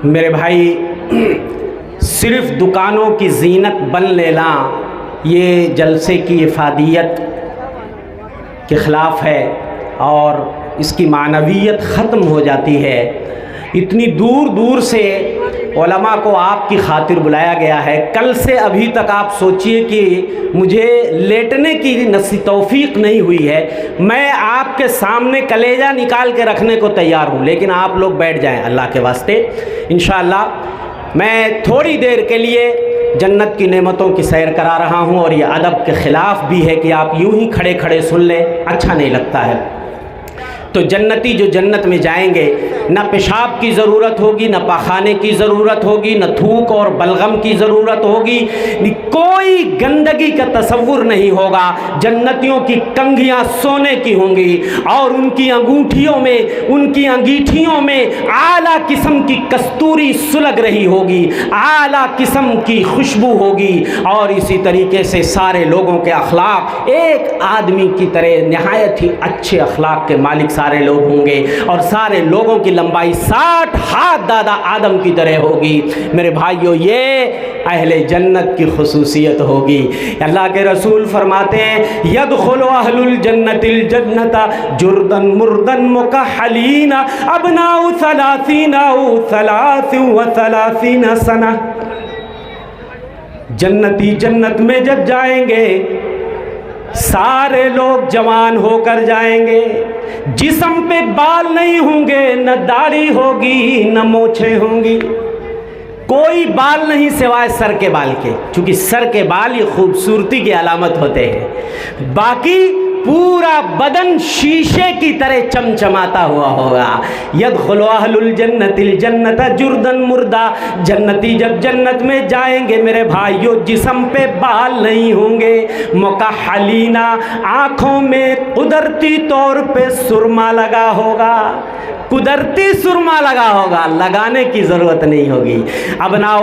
میرے بھائی، صرف دکانوں کی زینت بن لینا یہ جلسے کی افادیت کے خلاف ہے اور اس کی معنویت ختم ہو جاتی ہے۔ اتنی دور دور سے علماء کو آپ کی خاطر بلایا گیا ہے۔ کل سے ابھی تک آپ سوچئے کہ مجھے لیٹنے کی توفیق نہیں ہوئی ہے۔ میں آپ کے سامنے کلیجہ نکال کے رکھنے کو تیار ہوں، لیکن آپ لوگ بیٹھ جائیں اللہ کے واسطے۔ انشاءاللہ میں تھوڑی دیر کے لیے جنت کی نعمتوں کی سیر کرا رہا ہوں، اور یہ ادب کے خلاف بھی ہے کہ آپ یوں ہی کھڑے کھڑے سن لیں، اچھا نہیں لگتا ہے۔ تو جنتی جو جنت میں جائیں گے، نہ پیشاب کی ضرورت ہوگی، نہ پاخانے کی ضرورت ہوگی، نہ تھوک اور بلغم کی ضرورت ہوگی، کوئی گندگی کا تصور نہیں ہوگا۔ جنتیوں کی کنگھیاں سونے کی ہوں گی، اور ان کی انگوٹھیوں میں، ان کی انگیٹھیوں میں اعلیٰ قسم کی کستوری سلگ رہی ہوگی، اعلیٰ قسم کی خوشبو ہوگی، اور اسی طریقے سے سارے لوگوں کے اخلاق ایک آدمی کی طرح نہایت ہی اچھے اخلاق کے مالک سارے لوگ ہوں گے، اور سارے لوگوں کی لمبائی 60 ہاتھ دادا آدم کی طرح ہوگی۔ میرے بھائیو، یہ اہل جنت کی خصوصیت ہوگی۔ اللہ کے رسول فرماتے ہیں یدخل اہل الجنت الجنت جردن مردن مکحلین ابناء 30 او 33 سنہ۔ جنتی جنت میں جب جائیں گے سارے لوگ جوان ہو کر جائیں گے، جسم پہ بال نہیں ہوں گے، نہ داڑھی ہوگی نہ مونچھیں ہوں گی، کوئی بال نہیں سوائے سر کے بال کے، چونکہ سر کے بال یہ خوبصورتی کی علامت ہوتے ہیں، باقی پورا بدن شیشے کی طرح چمچماتا ہوا ہوگا۔ یدخل اہل الجنت الجنت جردن مردہ، جنتی جب جنت میں جائیں گے میرے بھائیو، جسم پہ بال نہیں ہوں گے، مکحلینا، آنکھوں میں قدرتی طور پہ سرما لگا ہوگا، قدرتی سرما لگا ہوگا، لگانے کی ضرورت نہیں ہوگی۔ ابناء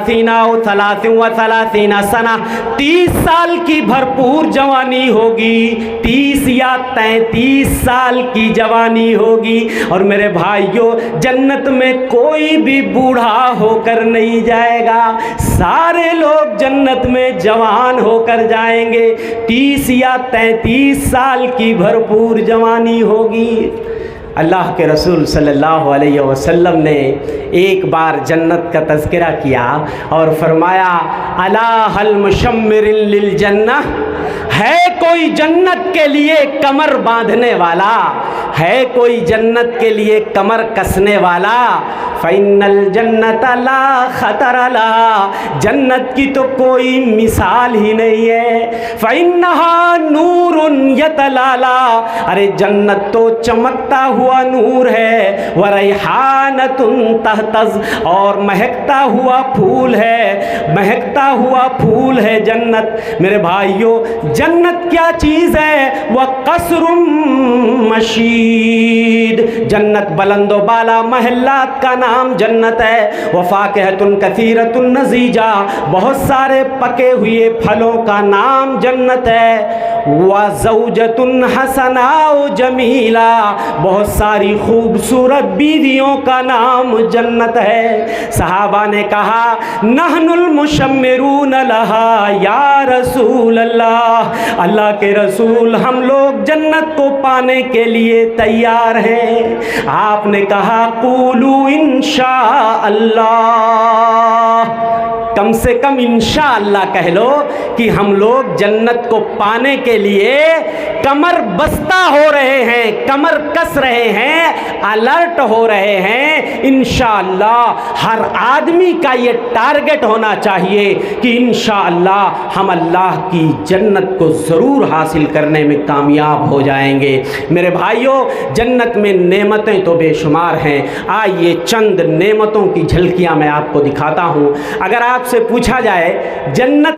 30 او 33 سنہ، 30 سال کی بھرپور جوانی ہوگی، 30 یا 33 سال کی جوانی ہوگی۔ اور میرے بھائیو، جنت میں کوئی بھی بوڑھا ہو کر نہیں جائے گا، سارے لوگ جنت میں جوان ہو کر جائیں گے، 30 یا 33 سال کی بھرپور جوانی ہوگی۔ اللہ کے رسول صلی اللہ علیہ وسلم نے ایک بار جنت کا تذکرہ کیا اور فرمایا الا هل مشمر للجنہ، ہے کوئی جنت کے لیے کمر باندھنے والا، ہے کوئی جنت کے لیے کمر کسنے والا؟ فإن الجنة لا خطر لها، جنت کی تو کوئی مثال ہی نہیں ہے۔ فإنها نور يتلالى، ارے جنت تو چمکتا ہوا نور ہے، وریحانة تہتز، اور مہکتا ہوا پھول ہے، مہکتا ہوا پھول ہے جنت۔ میرے بھائیو، جنت کیا چیز ہے؟ وقصر مشید، جنت بلند و بالا محلات کا نام جنت ہے۔ وفاکہۃ کثیرۃ نضیجہ، بہت سارے پکے ہوئے پھلوں کا نام جنت ہے۔ وزوجۃ حسناء جمیلہ، بہت ساری خوبصورت بیویوں کا نام جنت ہے۔ صحابہ نے کہا نحن المشمرون لہا یا رسول اللہ، اللہ کے رسول ہم لوگ جنت کو پانے کے لیے تیار ہیں۔ آپ نے کہا قولوا انشاء اللہ، کم سے کم انشاءاللہ کہہ لو کہ ہم لوگ جنت کو پانے کے لیے کمر بستہ ہو رہے ہیں، کمر کس رہے ہیں، الرٹ ہو رہے ہیں۔ انشاءاللہ ہر آدمی کا یہ ٹارگٹ ہونا چاہیے کہ انشاءاللہ ہم اللہ کی جنت کو ضرور حاصل کرنے میں کامیاب ہو جائیں گے۔ میرے بھائیوں، جنت میں نعمتیں تو بے شمار ہیں، آئیے چند نعمتوں کی جھلکیاں میں آپ کو دکھاتا ہوں۔ اگر آپ سے پوچھا جائے جنت